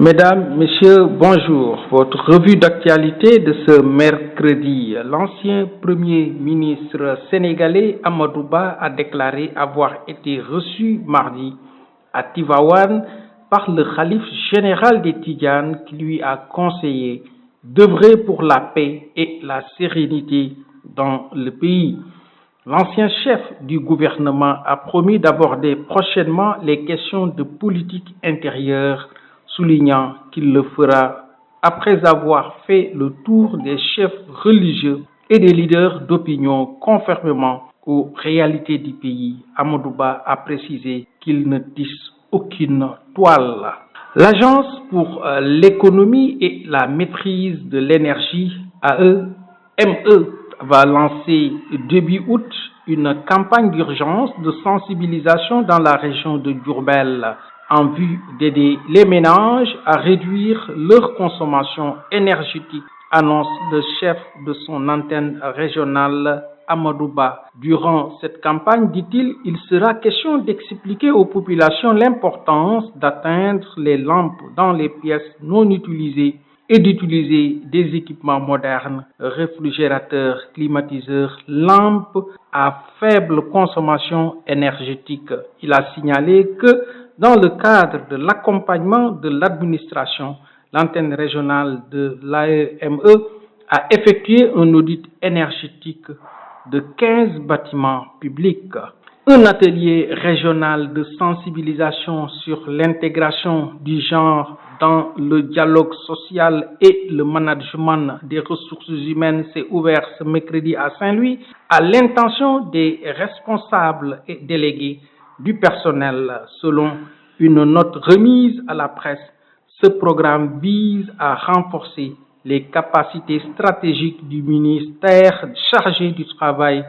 Mesdames, Messieurs, bonjour. Votre revue d'actualité de ce mercredi. L'ancien Premier ministre sénégalais Amadou Ba a déclaré avoir été reçu mardi à Tivaouane par le khalife général des Tidjanes qui lui a conseillé d'œuvrer pour la paix et la sérénité dans le pays. L'ancien chef du gouvernement a promis d'aborder prochainement les questions de politique intérieure, soulignant qu'il le fera après avoir fait le tour des chefs religieux et des leaders d'opinion conformément aux réalités du pays. Amadou Ba a précisé qu'il ne tisse aucune toile. L'Agence pour l'économie et la maîtrise de l'énergie, AEME, va lancer début août une campagne d'urgence de sensibilisation dans la région de Diourbel en vue d'aider les ménages à réduire leur consommation énergétique, annonce le chef de son antenne régionale Amadou Ba. Durant cette campagne, dit-il, il sera question d'expliquer aux populations l'importance d'atteindre les lampes dans les pièces non utilisées et d'utiliser des équipements modernes, réfrigérateurs, climatiseurs, lampes à faible consommation énergétique. Il a signalé que dans le cadre de l'accompagnement de l'administration, l'antenne régionale de l'AEME a effectué un audit énergétique de 15 bâtiments publics. Un atelier régional de sensibilisation sur l'intégration du genre dans le dialogue social et le management des ressources humaines s'est ouvert ce mercredi à Saint-Louis à l'intention des responsables et délégués du personnel. Selon une note remise à la presse, ce programme vise à renforcer les capacités stratégiques du ministère chargé du travail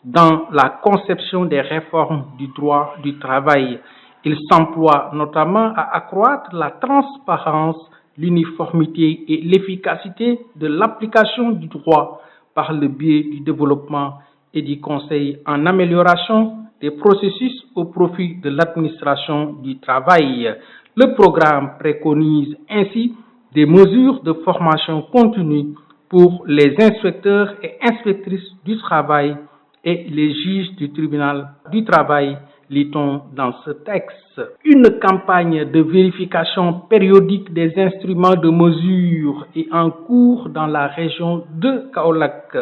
dans la conception des réformes du droit du travail. Il s'emploie notamment à accroître la transparence, l'uniformité et l'efficacité de l'application du droit par le biais du développement et du conseil en amélioration des processus au profit de l'administration du travail. Le programme préconise ainsi des mesures de formation continue pour les inspecteurs et inspectrices du travail et les juges du tribunal du travail, lit-on dans ce texte. Une campagne de vérification périodique des instruments de mesure est en cours dans la région de Kaolack.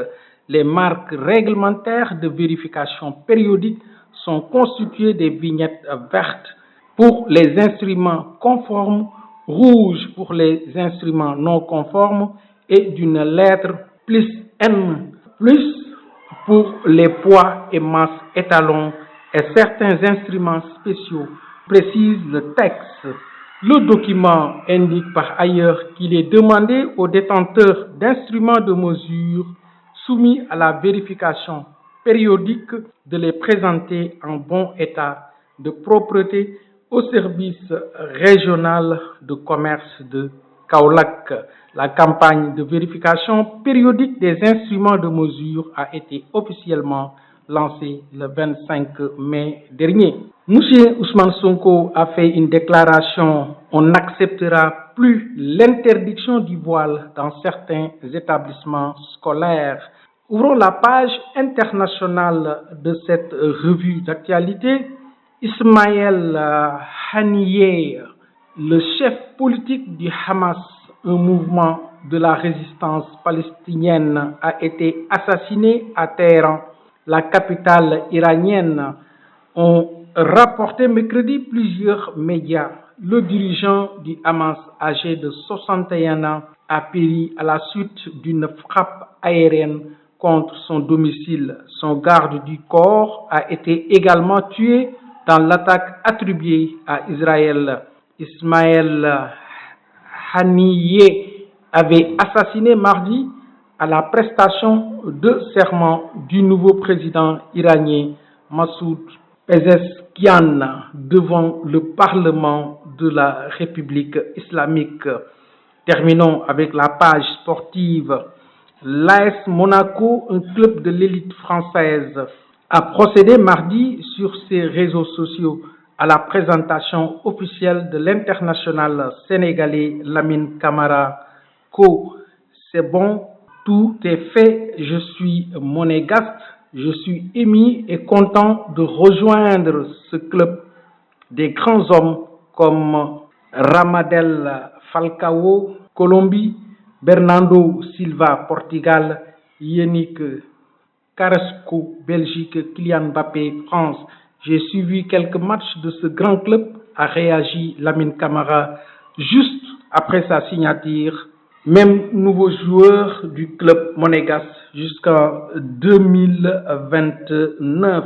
Les marques réglementaires de vérification périodique sont constituées des vignettes vertes pour les instruments conformes, rouges pour les instruments non conformes et d'une lettre plus N plus pour les poids et masses étalons et certains instruments spéciaux, précise le texte. Le document indique par ailleurs qu'il est demandé aux détenteurs d'instruments de mesure soumis à la vérification périodique de les présenter en bon état de propreté au service régional de commerce de Kaolack. La campagne de vérification périodique des instruments de mesure a été officiellement lancée le 25 mai dernier. Monsieur Ousmane Sonko a fait une déclaration: on n'acceptera plus l'interdiction du voile dans certains établissements scolaires. Ouvrons la page internationale de cette revue d'actualité. Ismaël Haniyeh, le chef politique du Hamas, un mouvement de la résistance palestinienne, a été assassiné à Téhéran, la capitale iranienne, ont rapporté mercredi plusieurs médias. Le dirigeant du Hamas, âgé de 61 ans, a péri à la suite d'une frappe aérienne contre son domicile. Son garde du corps a été également tué dans l'attaque attribuée à Israël. Ismaël Haniyeh avait assassiné mardi à la prestation de serment du nouveau président iranien Massoud Pezeshkian devant le Parlement de la République islamique. Terminons avec la page sportive. L'AS Monaco, un club de l'élite française, a procédé mardi sur ses réseaux sociaux à la présentation officielle de l'international sénégalais Lamine Camara. C'est bon, tout est fait, je suis monégasque, je suis ému et content de rejoindre ce club des grands hommes comme Ramadel Falcao, Colombie, Bernardo Silva, Portugal, Yannick Carrasco, Belgique, Kylian Mbappé, France. J'ai suivi quelques matchs de ce grand club, a réagi Lamine Camara juste après sa signature. Même nouveau joueur du club monégasque jusqu'en 2029.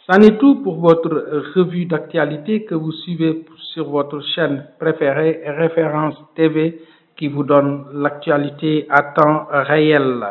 C'en est tout pour votre revue d'actualité que vous suivez sur votre chaîne préférée Référence TV qui vous donne l'actualité à temps réel.